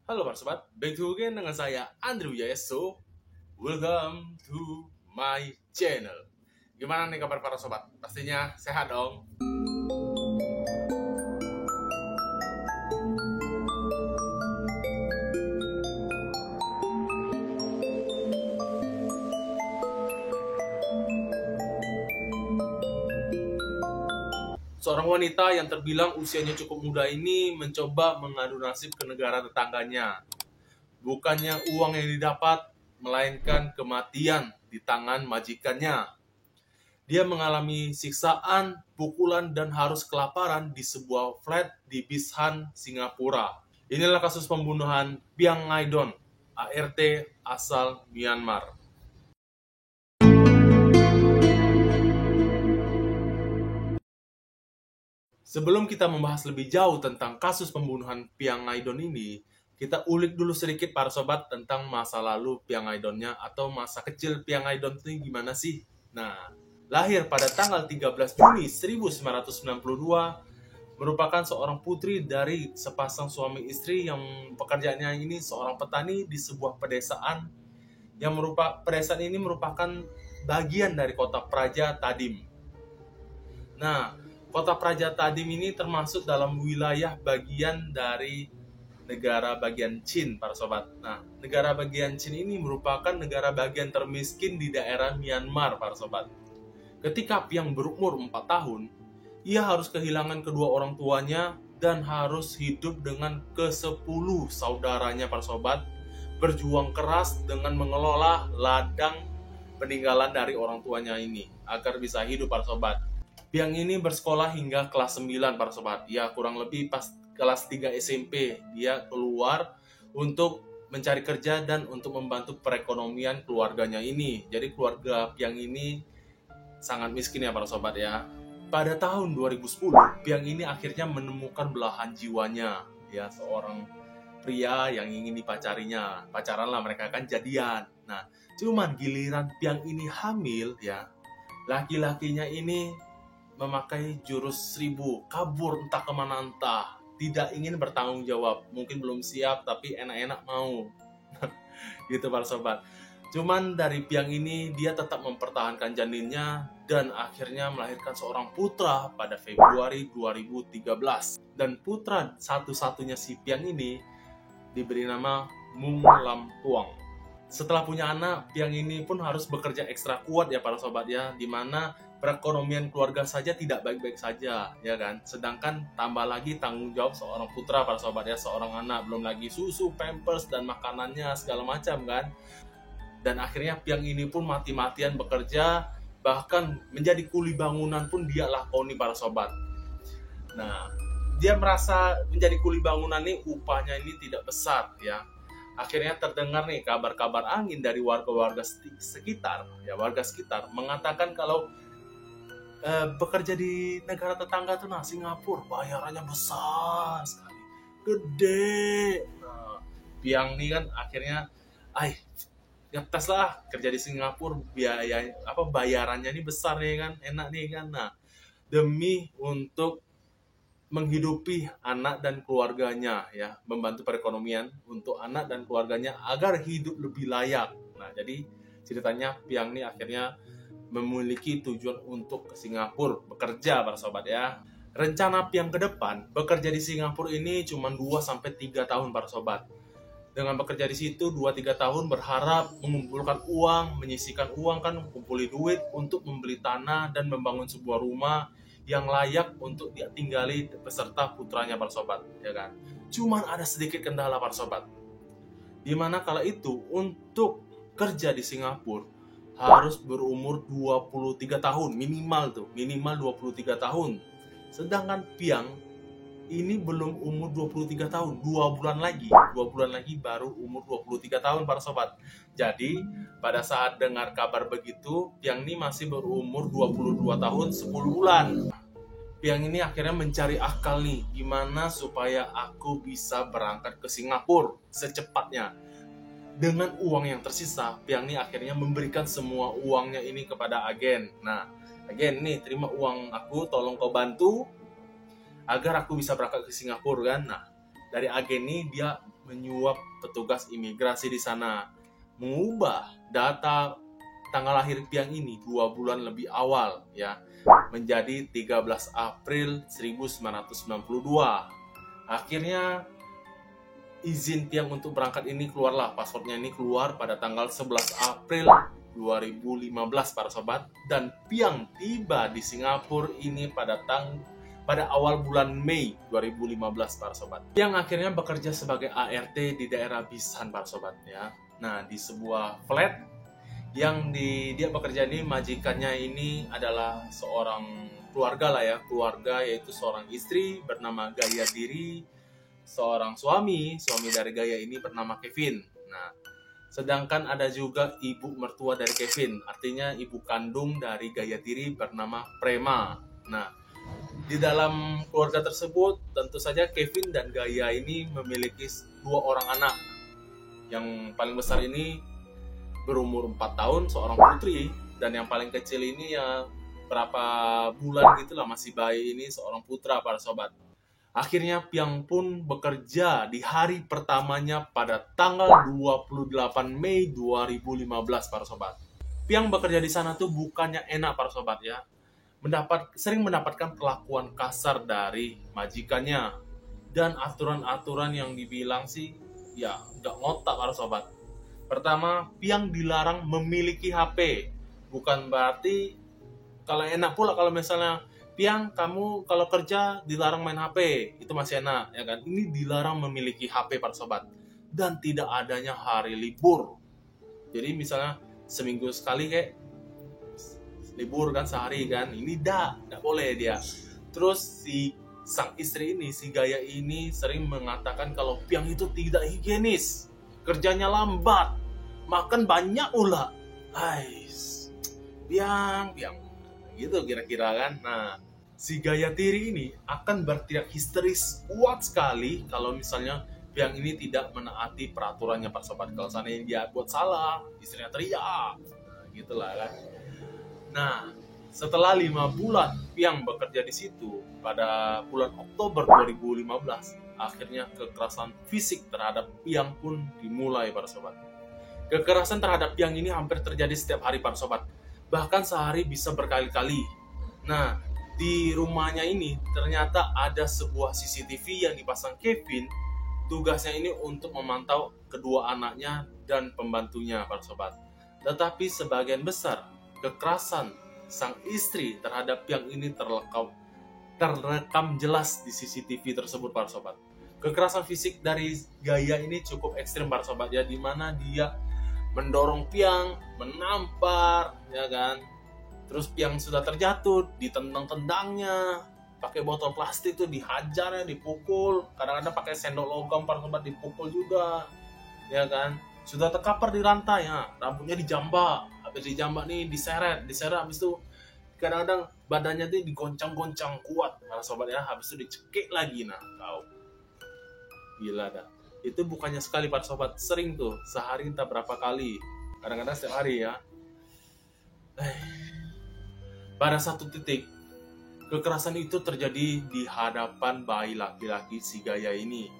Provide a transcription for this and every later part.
Halo para sobat, back to again dengan saya Andrew Yaeso. Welcome to my channel. Gimana nih kabar para sobat? Pastinya sehat dong. Seorang wanita yang terbilang usianya cukup muda ini mencoba mengadu nasib ke negara tetangganya. Bukannya uang yang didapat, melainkan kematian di tangan majikannya. Dia mengalami siksaan, pukulan, dan harus kelaparan di sebuah flat di Bishan, Singapura. Inilah kasus pembunuhan Piang Ngaidon, ART asal Myanmar. Sebelum kita membahas lebih jauh tentang kasus pembunuhan Piang Ngaidon ini, kita ulik dulu sedikit para sobat tentang masa lalu Piang Ngaidonnya atau masa kecil Piang Ngaidon itu gimana sih? Nah, lahir pada tanggal 13 Juni 1992, merupakan seorang putri dari sepasang suami istri yang pekerjaannya ini seorang petani di sebuah pedesaan yang pedesaan ini merupakan bagian dari kota Praja Tadim. Nah, kota Praja Tadim ini termasuk dalam wilayah bagian dari negara bagian Chin, para sobat. Nah, negara bagian Chin ini merupakan negara bagian termiskin di daerah Myanmar, para sobat. Ketika Piang berumur 4 tahun, ia harus kehilangan kedua orang tuanya dan harus hidup dengan ke-10 saudaranya, para sobat, berjuang keras dengan mengelola ladang peninggalan dari orang tuanya ini agar bisa hidup, para sobat. Piang ini bersekolah hingga kelas 9, para sobat. Ya, kurang lebih pas kelas 3 SMP dia keluar untuk mencari kerja dan untuk membantu perekonomian keluarganya ini. Jadi keluarga Piang ini sangat miskin ya para sobat ya. Pada tahun 2010, Piang ini akhirnya menemukan belahan jiwanya, ya, seorang pria yang ingin dipacarinya. Pacaran lah, mereka kan jadian. Nah, cuman giliran Piang ini hamil ya, laki-lakinya ini memakai jurus 1000, kabur entah kemana entah, tidak ingin bertanggung jawab, mungkin belum siap tapi enak-enak mau. Gitu para sobat. Cuman dari Piang ini dia tetap mempertahankan janinnya dan akhirnya melahirkan seorang putra pada Februari 2013. Dan putra satu-satunya si Piang ini diberi nama Mung Lam Tuang. Setelah punya anak, Piang ini pun harus bekerja ekstra kuat ya para sobat ya, dimana perekonomian keluarga saja tidak baik-baik saja ya kan. Sedangkan tambah lagi tanggung jawab seorang putra para sobat ya, seorang anak, belum lagi susu, pampers dan makanannya segala macam kan. Dan akhirnya Piang ini pun mati-matian bekerja, bahkan menjadi kuli bangunan pun dia lakoni para sobat. Nah, dia merasa menjadi kuli bangunan ini upahnya ini tidak besar ya. Akhirnya terdengar nih kabar-kabar angin dari warga-warga sekitar, ya warga sekitar mengatakan kalau bekerja di negara tetangga tuh, nah Singapura bayarannya besar sekali, gede. Nah, Piang nih kan akhirnya, tes lah kerja di Singapura, biaya bayarannya ini besar nih kan, enak nih kan. Nah, demi untuk menghidupi anak dan keluarganya ya, membantu perekonomian untuk anak dan keluarganya agar hidup lebih layak. Nah, jadi ceritanya Piang nih akhirnya memiliki tujuan untuk ke Singapura bekerja para sobat ya. Rencana Piang ke depan bekerja di Singapura ini cuma 2-3 tahun para sobat. Dengan bekerja di situ 2-3 tahun berharap mengumpulkan uang, menyisihkan uang kan, kumpuli duit untuk membeli tanah dan membangun sebuah rumah yang layak untuk dia tinggali beserta putranya para sobat ya kan. Cuman ada sedikit kendala para sobat. Dimana kala itu untuk kerja di Singapura harus berumur 23 tahun minimal tuh, minimal 23 tahun. Sedangkan Piang ini belum umur 23 tahun, 2 bulan lagi baru umur 23 tahun para sobat. Jadi pada saat dengar kabar begitu, Piang ini masih berumur 22 tahun 10 bulan. Piang ini akhirnya mencari akal nih, gimana supaya aku bisa berangkat ke Singapura secepatnya. Dengan uang yang tersisa, Piang ini akhirnya memberikan semua uangnya ini kepada agen. Nah, agen nih, terima uang aku, tolong kau bantu agar aku bisa berangkat ke Singapura kan. Nah, dari agen ini dia menyuap petugas imigrasi di sana, mengubah data tanggal lahir Piang ini 2 bulan lebih awal ya, menjadi 13 April 1992. Akhirnya izin Piang untuk berangkat ini keluarlah, paspornya ini keluar pada tanggal 11 April 2015 para sobat, dan Piang tiba di Singapura ini pada awal bulan Mei 2015 para sobat. Piang akhirnya bekerja sebagai ART di daerah Bisan para sobat ya. Nah, di sebuah flat yang dia bekerja ini, majikannya ini adalah seorang keluarga lah ya, keluarga yaitu seorang istri bernama Gaya Diri, seorang suami dari Gaya ini bernama Kevin. Nah, sedangkan ada juga ibu mertua dari Kevin, artinya ibu kandung dari Gaya Diri bernama Prema. Nah, di dalam keluarga tersebut tentu saja Kevin dan Gaya ini memiliki 2 orang anak. Yang paling besar ini berumur 4 tahun, seorang putri, dan yang paling kecil ini ya berapa bulan gitulah, masih bayi ini, seorang putra para sobat. Akhirnya Piang pun bekerja di hari pertamanya pada tanggal 28 Mei 2015 para sobat. Piang bekerja di sana tuh bukannya enak para sobat ya. Sering mendapatkan perlakuan kasar dari majikannya dan aturan-aturan yang dibilang sih ya nggak ngotak para sobat. Pertama, Piang dilarang memiliki HP. Bukan berarti kalau enak pula kalau misalnya Piang, kamu kalau kerja dilarang main HP, itu masih enak, ya kan? Ini dilarang memiliki HP para sobat, dan tidak adanya hari libur. Jadi misalnya seminggu sekali kayak libur kan, sehari kan, ini nggak boleh dia. Terus si sang istri ini, si Gaya ini sering mengatakan kalau Piang itu tidak higienis, kerjanya lambat, makan banyak pula. Piang, gitu kira-kira kan. Nah, si Gaya Diri ini akan bertindak histeris kuat sekali kalau misalnya Piang ini tidak menaati peraturannya para sobat. Kalau seandainya dia buat salah, istrinya teriak, nah, gitulah kan. Nah, setelah 5 bulan Piang bekerja di situ, pada bulan Oktober 2015 akhirnya kekerasan fisik terhadap Piang pun dimulai para sobat. Kekerasan terhadap Piang ini hampir terjadi setiap hari para sobat, bahkan sehari bisa berkali-kali. Nah, di rumahnya ini ternyata ada sebuah CCTV yang dipasang Kevin. Tugasnya ini untuk memantau kedua anaknya dan pembantunya para sobat. Tetapi sebagian besar kekerasan sang istri terhadap Piang ini terekam jelas di CCTV tersebut para sobat. Kekerasan fisik dari Gaya ini cukup ekstrim para sobat ya, di mana dia mendorong Piang, menampar, ya kan. Terus Piang sudah terjatuh, ditendang-tendangnya, pakai botol plastik tuh dihajarnya, dipukul, kadang-kadang pakai sendok logam para sobat dipukul juga, ya kan. Sudah terkapar di rantai, ya, rambutnya dijambak, habis dijambak nih diseret habis itu kadang-kadang badannya tuh digoncang-goncang kuat para sobat ya, habis itu dicekik lagi. Nah, kau gila dah. Itu bukannya sekali para sobat, sering tuh, sehari entah berapa kali, kadang-kadang setiap hari ya. Pada satu titik kekerasan itu terjadi di hadapan bayi laki-laki si Gaya ini.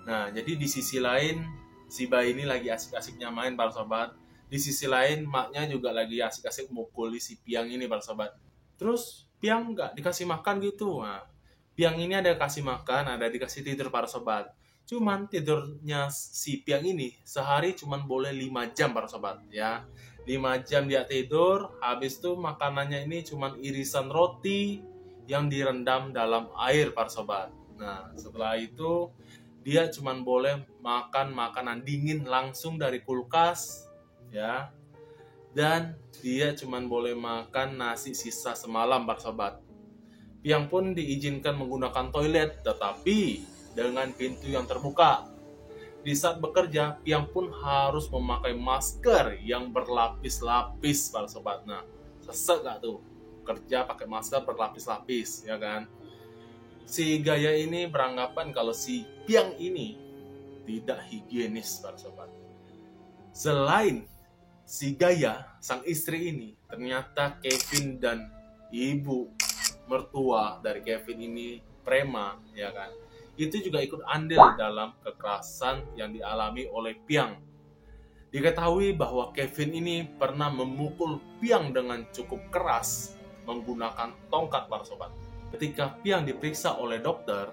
Nah, jadi di sisi lain si bayi ini lagi asik-asiknya main para sobat, di sisi lain maknya juga lagi asik-asik mukuli si Piang ini para sobat. Terus Piang nggak dikasih makan gitu. Nah, Piang ini ada kasih makan, ada dikasih tidur para sobat. Cuman tidurnya si Piang ini sehari cuman boleh 5 jam para sobat ya. 5 jam dia tidur, habis itu makanannya ini cuman irisan roti yang direndam dalam air para sobat. Nah, setelah itu dia cuman boleh makan makanan dingin langsung dari kulkas ya. Dan dia cuman boleh makan nasi sisa semalam para sobat. Piang pun diizinkan menggunakan toilet, tetapi dengan pintu yang terbuka. Di saat bekerja, Piang pun harus memakai masker yang berlapis-lapis para sobat. Nah, sesek gak tuh? Kerja pakai masker berlapis-lapis, ya kan? Si Gaya ini beranggapan kalau si Piang ini tidak higienis para sobat. Selain si Gaya, sang istri ini, ternyata Kevin dan ibu mertua dari Kevin ini, Prema, ya kan? itu juga ikut andil dalam kekerasan yang dialami oleh Piang. Diketahui bahwa Kevin ini pernah memukul Piang dengan cukup keras menggunakan tongkat, para sobat. Ketika Piang diperiksa oleh dokter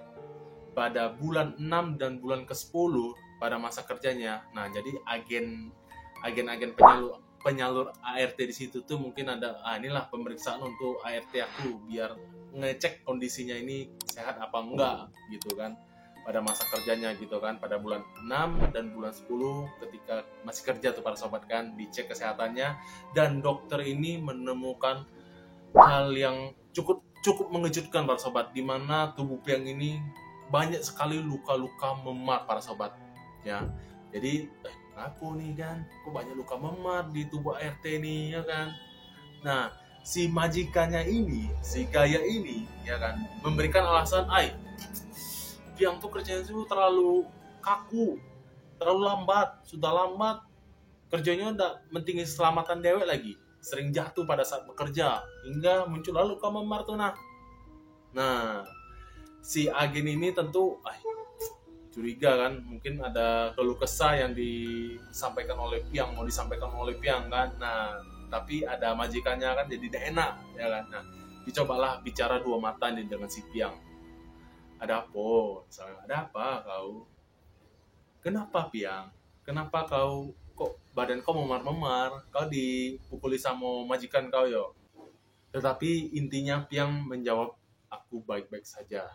pada bulan 6 dan bulan ke-10 pada masa kerjanya, nah jadi agen-agen penyalur ART di situ tuh mungkin ada, inilah pemeriksaan untuk ART aku biar ngecek kondisinya ini sehat apa enggak gitu kan, pada masa kerjanya gitu kan, pada bulan 6 dan bulan 10 ketika masih kerja tuh para sobat kan, dicek kesehatannya dan dokter ini menemukan hal yang cukup mengejutkan para sobat, di mana tubuh Piang ini banyak sekali luka-luka memar para sobat ya. Jadi aku nih kan kok banyak luka memar di tubuh ART nih ya kan. Nah, si majikannya ini, si Gaya ini ya kan, memberikan alasan, Piang tuh kerjanya itu terlalu kaku, terlalu lambat, sudah lambat kerjanya udah mentingin keselamatan dewek lagi, sering jatuh pada saat bekerja hingga muncul luka memar tuh. Nah, si agen ini tentu curiga kan, mungkin ada keluh kesah yang disampaikan oleh Piang, mau disampaikan oleh Piang kan. Nah, tapi ada majikannya kan jadi tidak enak ya kan. Nah, dicobalah bicara dua mata nih dengan si Piang. Ada apa? Misalnya, ada apa kau? Kenapa Piang? Kenapa kau kok badan kau memar-memar? Kau dipukuli sama majikan kau yo. Tetapi intinya Piang menjawab, aku baik-baik saja.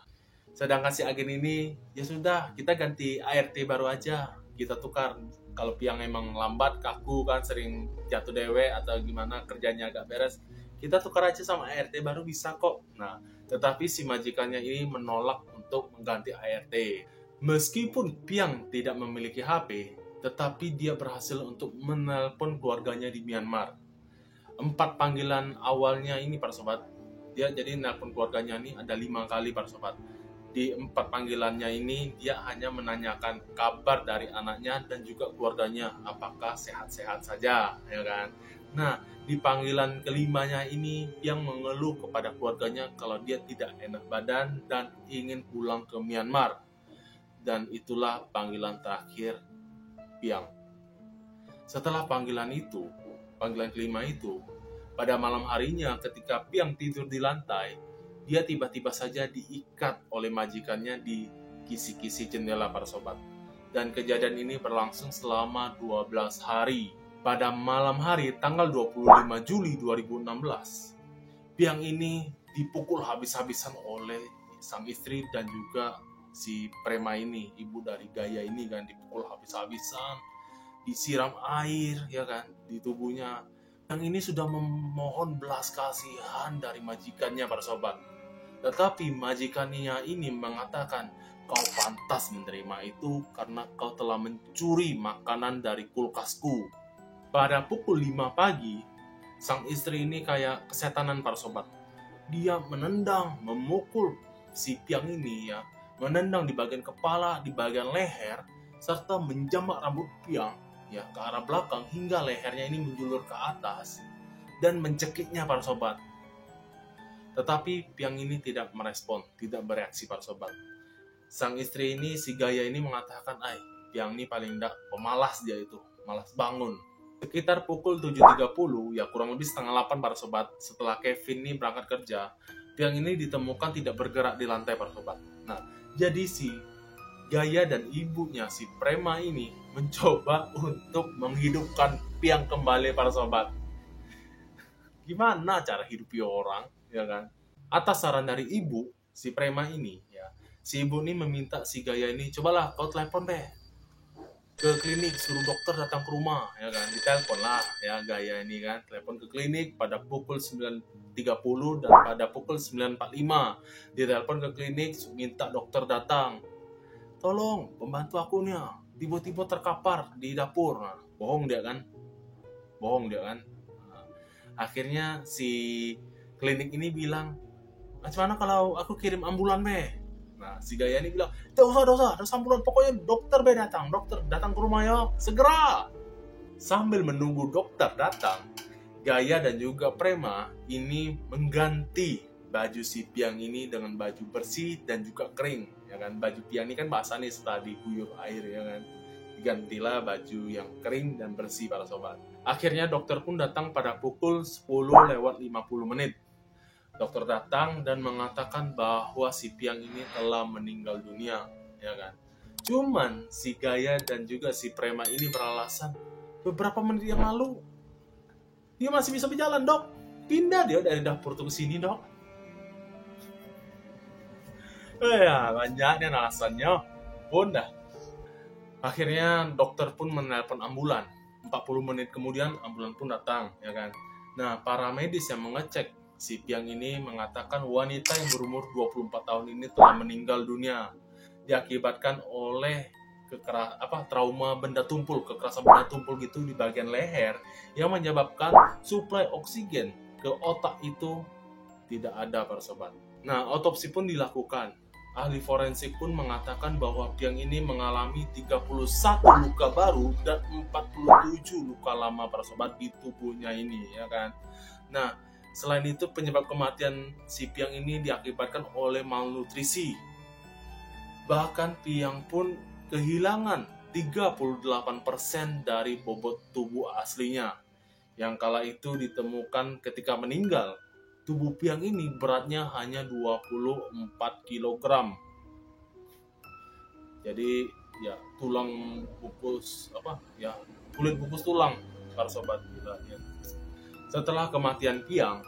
Sedangkan si agen ini, ya sudah, kita ganti ART baru aja. Kita tukar. Kalau Piang emang lambat, kaku kan, sering jatuh dewe atau gimana, kerjanya agak beres, kita tukar aja sama ART baru bisa kok. Nah, tetapi si majikannya ini menolak untuk mengganti ART. Meskipun Piang tidak memiliki HP, tetapi dia berhasil untuk menelpon keluarganya di Myanmar. 4 panggilan awalnya ini para sobat, dia jadi nelpon keluarganya ini ada 5 kali para sobat. Di 4 panggilannya ini dia hanya menanyakan kabar dari anaknya dan juga keluarganya apakah sehat-sehat saja ya kan. Nah, di panggilan kelimanya ini Piang mengeluh kepada keluarganya kalau dia tidak enak badan dan ingin pulang ke Myanmar. Dan itulah panggilan terakhir Piang. Setelah panggilan kelima itu, pada malam harinya ketika Piang tidur di lantai, dia tiba-tiba saja diikat oleh majikannya di kisi-kisi jendela para sobat. Dan kejadian ini berlangsung selama 12 hari. Pada malam hari tanggal 25 Juli 2016, Piang ini dipukul habis-habisan oleh sang istri dan juga si Prema ini, ibu dari Gaya ini kan, dipukul habis-habisan, disiram air ya kan di tubuhnya. Yang ini sudah memohon belas kasihan dari majikannya para sobat. Tetapi majikannya ini mengatakan, kau pantas menerima itu karena kau telah mencuri makanan dari kulkasku. Pada pukul 5 pagi, sang istri ini kayak kesetanan para sobat. Dia menendang, memukul si Piang ini ya, menendang di bagian kepala, di bagian leher, serta menjambak rambut Piang ya ke arah belakang hingga lehernya ini menjulur ke atas dan mencekiknya para sobat. Tetapi Piang ini tidak merespon, tidak bereaksi para sobat. Sang istri ini, si Gaya ini mengatakan, Piang ini paling tidak pemalas dia itu, malas bangun. Sekitar pukul 7.30, ya kurang lebih setengah 8 para sobat, setelah Kevin ini berangkat kerja, Piang ini ditemukan tidak bergerak di lantai para sobat. Nah, jadi si Gaya dan ibunya, si Prema ini, mencoba untuk menghidupkan Piang kembali para sobat. Gimana cara hidupi orang, ya kan? Atas saran dari ibu, si Prema ini, ya, si ibu ini meminta si Gaya ini, cobalah kau telepon deh ke klinik, suruh dokter datang ke rumah, ya kan? Ditelepon lah, ya Gaya ini kan, telepon ke klinik pada pukul 9.30 dan pada pukul 9.45 ditelepon ke klinik, minta dokter datang. Tolong, pembantu aku nih, tiba-tiba terkapar di dapur. Nah, bohong dia kan? Nah, akhirnya si klinik ini bilang, macam mana kalau aku kirim ambulan be? Nah, si Gaya ini bilang, tidak usah ambulan, pokoknya dokter datang ke rumah ya, segera. Sambil menunggu dokter datang, Gaya dan juga Prema ini mengganti baju si Piang ini dengan baju bersih dan juga kering, ya kan. Baju Piang ini kan basah nih setelah diguyur air, ya kan. Digantilah baju yang kering dan bersih para sobat. Akhirnya dokter pun datang pada pukul 10:50. Dokter datang dan mengatakan bahwa si Piang ini telah meninggal dunia, ya kan. Cuman si Gaya dan juga si Prema ini beralasan, beberapa menit yang lalu dia masih bisa berjalan, dok. Pindah dia dari dapur tuh ke sini, dok. Ya, banyak alasannya. Pun dah. Akhirnya dokter pun menelpon ambulan. 40 menit kemudian ambulan pun datang, ya kan. Nah, para medis yang mengecek si Piang ini mengatakan wanita yang berumur 24 tahun ini telah meninggal dunia diakibatkan oleh trauma benda tumpul, kekerasan benda tumpul gitu di bagian leher yang menyebabkan suplai oksigen ke otak itu tidak ada, para sobat. Nah, autopsi pun dilakukan. Ahli forensik pun mengatakan bahwa Piang ini mengalami 31 luka baru dan 47 luka lama, para sobat, di tubuhnya ini, ya kan. Nah, selain itu penyebab kematian si Piang ini diakibatkan oleh malnutrisi. Bahkan Piang pun kehilangan 38% dari bobot tubuh aslinya. Yang kala itu ditemukan ketika meninggal. Tubuh Piang ini beratnya hanya 24 kg. Jadi ya tulang bungkus kulit bungkus tulang, para sobat, gila ya. Setelah kematian Piang,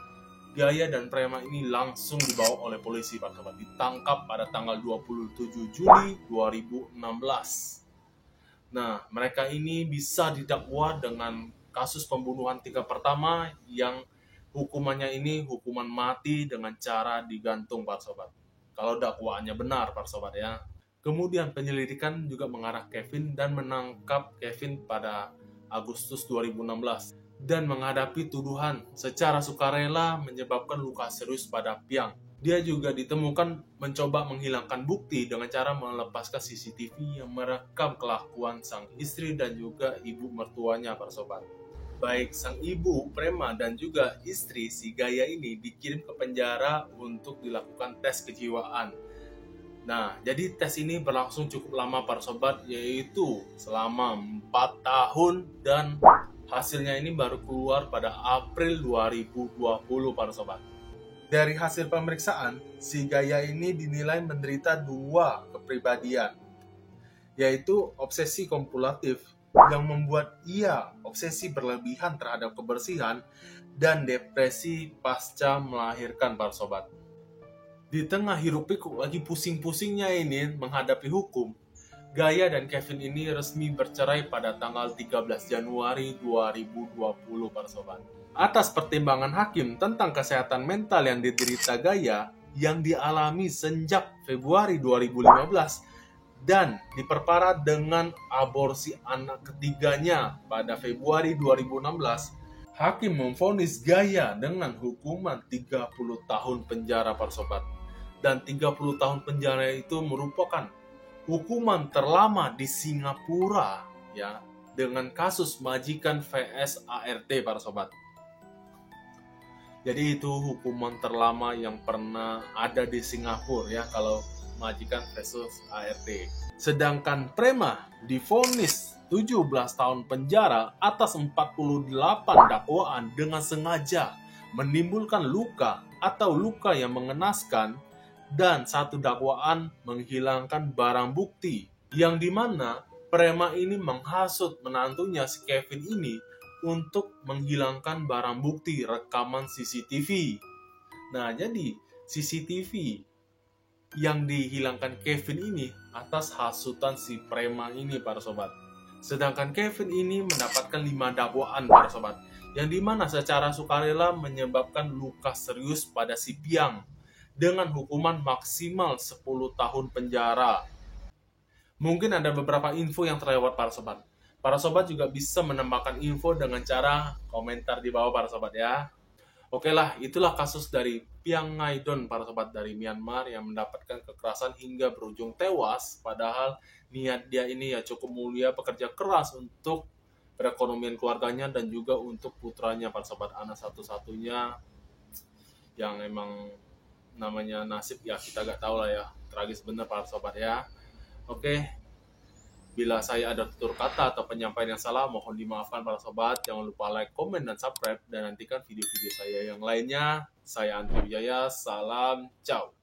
Gaya dan Prema ini langsung dibawa oleh polisi, para sobat, ditangkap pada tanggal 27 Juli 2016. Nah, mereka ini bisa didakwa dengan kasus pembunuhan tingkat pertama yang hukumannya ini hukuman mati dengan cara digantung, para sobat. Kalau dakwaannya benar, para sobat, ya. Kemudian penyelidikan juga mengarah Kevin dan menangkap Kevin pada Agustus 2016 dan menghadapi tuduhan secara sukarela menyebabkan luka serius pada Piang. Dia juga ditemukan mencoba menghilangkan bukti dengan cara melepaskan CCTV yang merekam kelakuan sang istri dan juga ibu mertuanya, para sobat. Baik sang ibu, Prema, dan juga istri si Gaya ini dikirim ke penjara untuk dilakukan tes kejiwaan. Nah, jadi tes ini berlangsung cukup lama, para sobat, yaitu selama 4 tahun dan hasilnya ini baru keluar pada April 2020, para sobat. Dari hasil pemeriksaan, si Gaya ini dinilai menderita 2 kepribadian, yaitu obsesi kompulsif yang membuat ia obsesi berlebihan terhadap kebersihan dan depresi pasca melahirkan, para sobat. Di tengah hiruk-pikuk lagi pusing-pusingnya ini menghadapi hukum, Gaya dan Kevin ini resmi bercerai pada tanggal 13 Januari 2020, para sobat. Atas pertimbangan hakim tentang kesehatan mental yang diderita Gaya yang dialami sejak Februari 2015 dan diperparah dengan aborsi anak ketiganya pada Februari 2016, hakim memvonis Gaya dengan hukuman 30 tahun penjara, para sobat. Dan 30 tahun penjara itu merupakan hukuman terlama di Singapura, ya, dengan kasus majikan vs ART, para sobat. Jadi itu hukuman terlama yang pernah ada di Singapura, ya, kalau majikan versus ART. Sedangkan Prema divonis 17 tahun penjara atas 48 dakwaan dengan sengaja menimbulkan luka atau luka yang mengenaskan dan 1 dakwaan menghilangkan barang bukti yang dimana Prema ini menghasut menantunya si Kevin ini untuk menghilangkan barang bukti rekaman CCTV. Nah, jadi CCTV yang dihilangkan Kevin ini atas hasutan si Prema ini, para sobat. Sedangkan Kevin ini mendapatkan 5 dakwaan, para sobat, yang dimana secara sukarela menyebabkan luka serius pada si Piang dengan hukuman maksimal 10 tahun penjara. Mungkin ada beberapa info yang terlewat, para sobat. Para sobat juga bisa menambahkan info dengan cara komentar di bawah, para sobat, ya. Oke lah, itulah kasus dari Piang Ngaidon, para sobat, dari Myanmar yang mendapatkan kekerasan hingga berujung tewas. Padahal niat dia ini ya cukup mulia, pekerja keras untuk perekonomian keluarganya dan juga untuk putranya, para sobat, anak satu-satunya yang emang namanya nasib ya, kita gak tahu lah ya, tragis bener para sobat ya. Oke, bila saya ada tutur kata atau penyampaian yang salah, mohon dimaafkan para sobat. Jangan lupa like, komen, dan subscribe, dan nantikan video-video saya yang lainnya. Saya Andri Wijaya, salam, ciao.